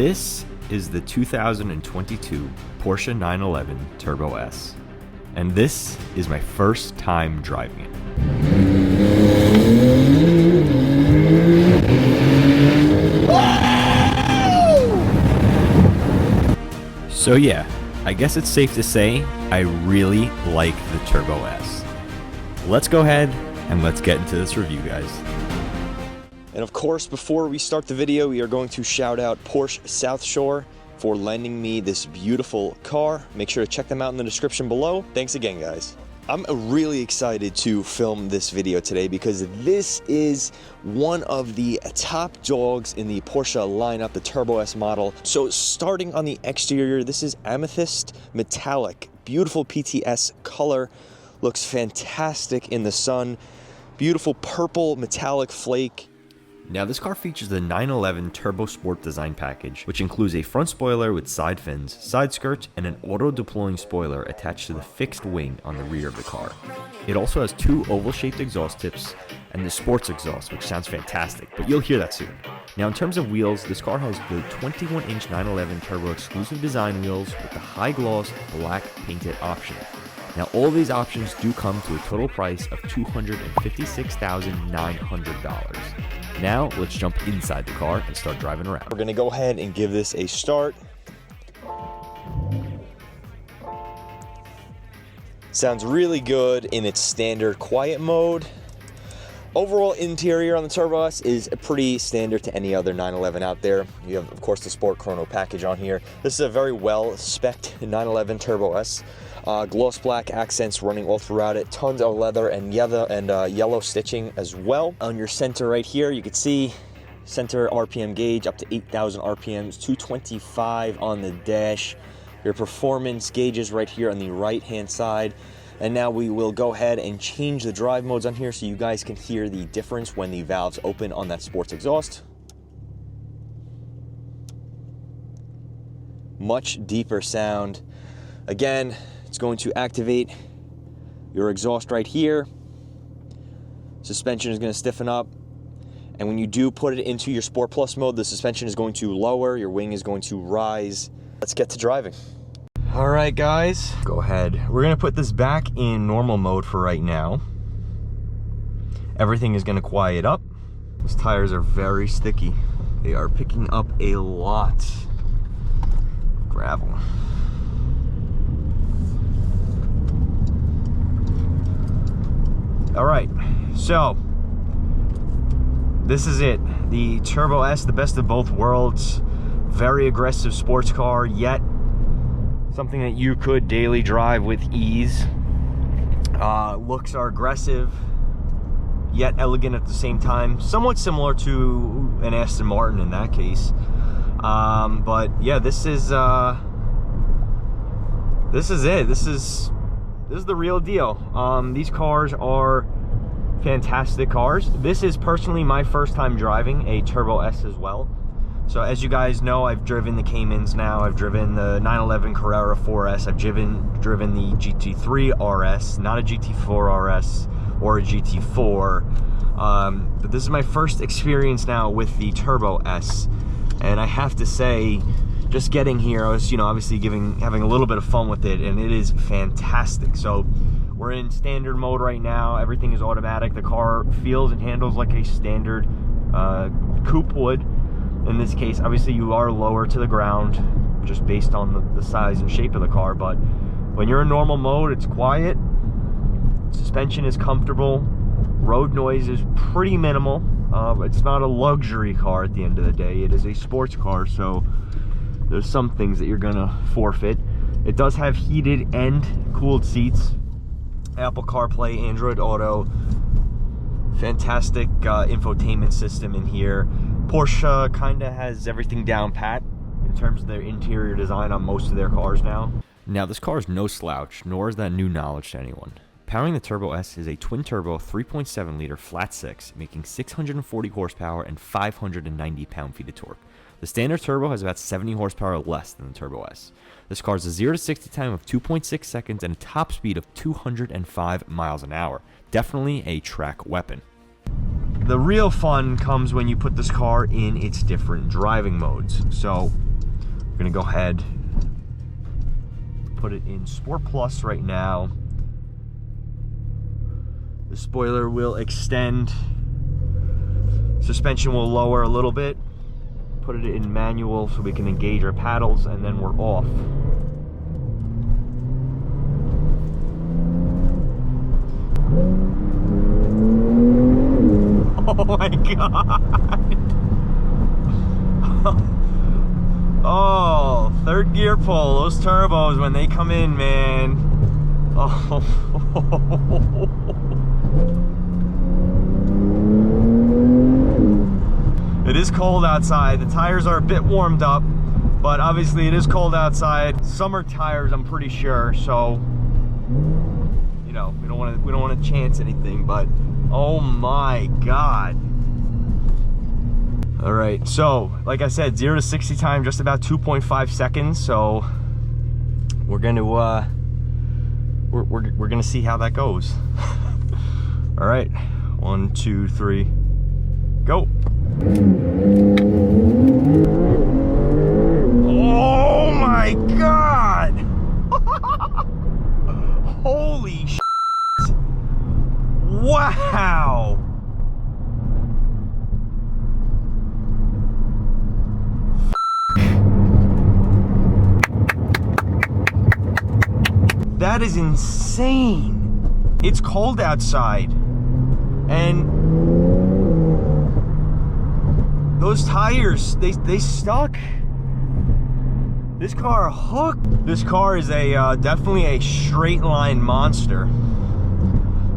This is the 2022 Porsche 911 Turbo S, and this is my first time driving it. So yeah, I guess it's safe to say I really like the Turbo S. Let's go ahead and let's get into this review, guys. And of course, before we start the video, we are going to shout out Porsche Southshore for lending me this beautiful car. Make sure to check them out in the description below. Thanks again, guys. I'm really excited to film this video today because this is one of the top dogs in the Porsche lineup, the Turbo S model. So starting on the exterior, this is amethyst metallic, beautiful PTS color, looks fantastic in the sun, beautiful purple metallic flake. Now this car features the 911 Turbo Sport design package, which includes a front spoiler with side fins, side skirts, and an auto-deploying spoiler attached to the fixed wing on the rear of the car. It also has two oval-shaped exhaust tips and the sports exhaust, which sounds fantastic, but you'll hear that soon. Now in terms of wheels, this car has the 21-inch 911 Turbo exclusive design wheels with the high-gloss black painted option. Now all these options do come to a total price of $256,900. Now let's jump inside the car and start driving around. We're gonna go ahead and give this a start. Sounds really good in its standard quiet mode. Overall interior on the Turbo S is pretty standard to any other 911 out there. You have, of course, the Sport Chrono package on here. This is a very well-spec'd 911 Turbo S. Gloss black accents running all throughout it, tons of leather and yellow stitching as well. On your center right here, you can see center RPM gauge up to 8,000 RPMs, 225 on the dash. Your performance gauges right here on the right-hand side. And now we will go ahead and change the drive modes on here so you guys can hear the difference when the valves open on that sports exhaust. Much deeper sound. Again, it's going to activate your exhaust right here. Suspension is going to stiffen up. And when you do put it into your Sport Plus mode, the suspension is going to lower, your wing is going to rise. Let's get to driving. All right, guys, go ahead. We're gonna put this back in normal mode for right now. Everything is gonna quiet up. These tires are very sticky. They are picking up a lot of gravel. All right, so this is it. The Turbo S, the best of both worlds. Very aggressive sports car, yet something that you could daily drive with ease. Looks are aggressive, yet elegant at the same time. Somewhat similar to an Aston Martin in that case. But yeah, this is it. This is the real deal. These cars are fantastic cars. This is personally my first time driving a Turbo S as well. So as you guys know, I've driven the Caymans now, I've driven the 911 Carrera 4S, I've driven the GT3 RS, not a GT4 RS or a GT4. But this is my first experience now with the Turbo S. And I have to say, just getting here, I was, obviously having a little bit of fun with it, and it is fantastic. So we're in standard mode right now, everything is automatic. The car feels and handles like a standard coupe would. In this case, obviously you are lower to the ground just based on the size and shape of the car, but when you're in normal mode, it's quiet, suspension is comfortable, road noise is pretty minimal. It's not a luxury car at the end of the day, it is a sports car, so there's some things that you're gonna forfeit. It does have heated and cooled seats, Apple CarPlay, Android Auto, fantastic infotainment system in here. Porsche kind of has everything down pat in terms of their interior design on most of their cars now. Now this car is no slouch, nor is that new knowledge to anyone. Powering the Turbo S is a twin-turbo 3.7 liter flat six, making 640 horsepower and 590 pound-feet of torque. The standard turbo has about 70 horsepower less than the Turbo S. This car has a 0 to 60 time of 2.6 seconds and a top speed of 205 miles an hour. Definitely a track weapon. The real fun comes when you put this car in its different driving modes. So gonna go ahead, put it in Sport Plus right now. The spoiler will extend, suspension will lower a little bit. Put it in manual so we can engage our paddles, and then we're off. Oh my God. Oh, third gear pull. Those turbos, when they come in, man. Oh. It is cold outside. The tires are a bit warmed up, but obviously it is cold outside. Summer tires, I'm pretty sure, so you know, we don't want to chance anything, but oh my God. All right, so like I said, 0 to 60 time just about 2.5 seconds. So we're gonna we're gonna see how that goes. All right, 1, 2, 3, go. Oh my God! Holy shit! Wow! That is insane. It's cold outside, and those tires, they stuck. This car hooked. This car is a definitely a straight line monster.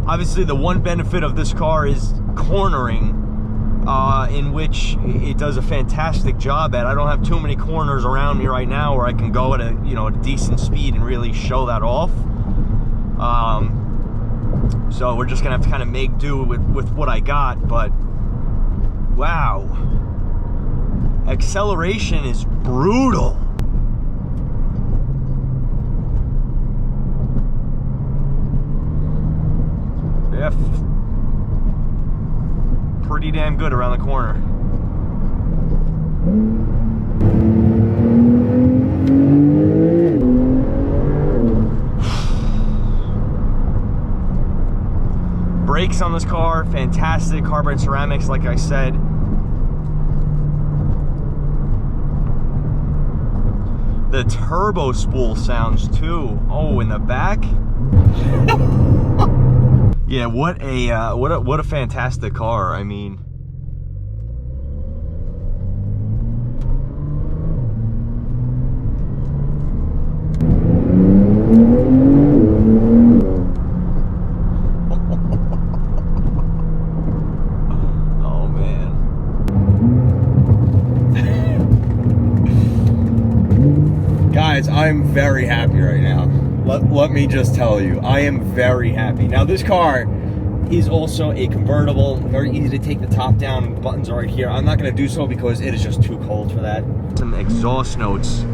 Obviously, the one benefit of this car is cornering, in which it does a fantastic job at. I don't have too many corners around me right now where I can go at a, you know, a decent speed and really show that off. So we're just gonna have to kind of make do with what I got, but wow. Acceleration is brutal. Yeah, pretty damn good around the corner. Brakes on this car, fantastic. Carbon ceramics, like I said. The turbo spool sounds too. Oh, in the back. Yeah, what a fantastic car. I mean, oh man. Guys, I'm very happy right now. Let me just tell you, I am very happy. Now, this car is also a convertible, very easy to take the top down. The buttons are right here. I'm not going to do so because it is just too cold for that. Some exhaust notes.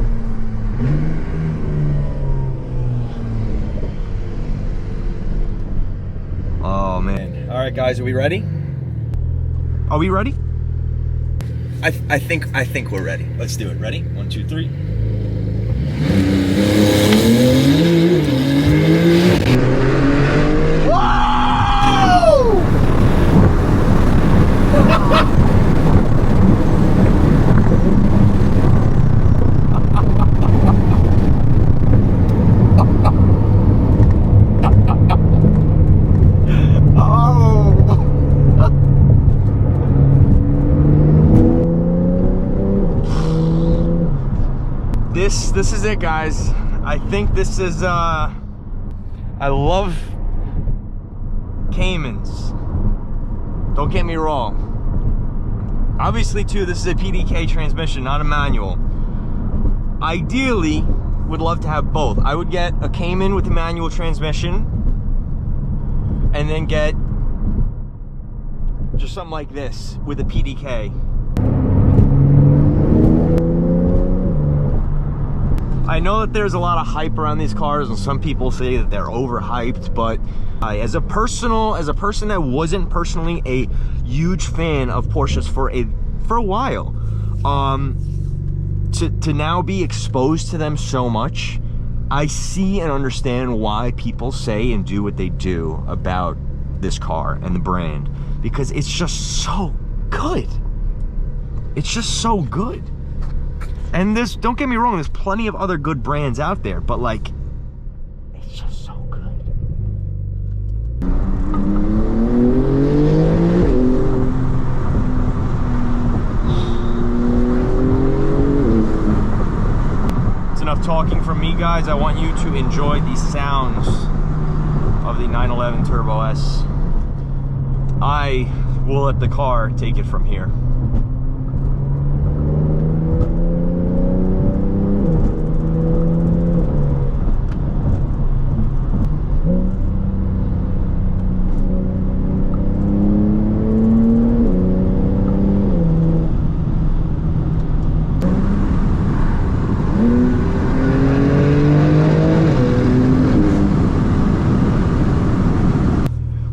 Oh man. All right, guys, are we ready? Are we ready? I think we're ready. Let's do it. Ready? 1, 2, 3. This is it, guys. I think this is I love Caymans, don't get me wrong. Obviously too, this is a PDK transmission, not a manual. Ideally would love to have both. I would get a Cayman with a manual transmission, and then get just something like this with a PDK. I know that there's a lot of hype around these cars, and some people say that they're overhyped, but as a person that wasn't personally a huge fan of Porsches for a while, to now be exposed to them so much, I see and understand why people say and do what they do about this car and the brand, because it's just so good. It's just so good. And there's, don't get me wrong, there's plenty of other good brands out there, but like, it's just so good. It's enough talking from me, guys. I want you to enjoy the sounds of the 911 Turbo S. I will let the car take it from here.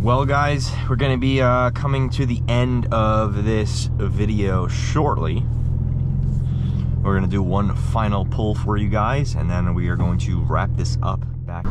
Well, guys, we're going to be coming to the end of this video shortly. We're going to do one final pull for you guys, and then we are going to wrap this up back.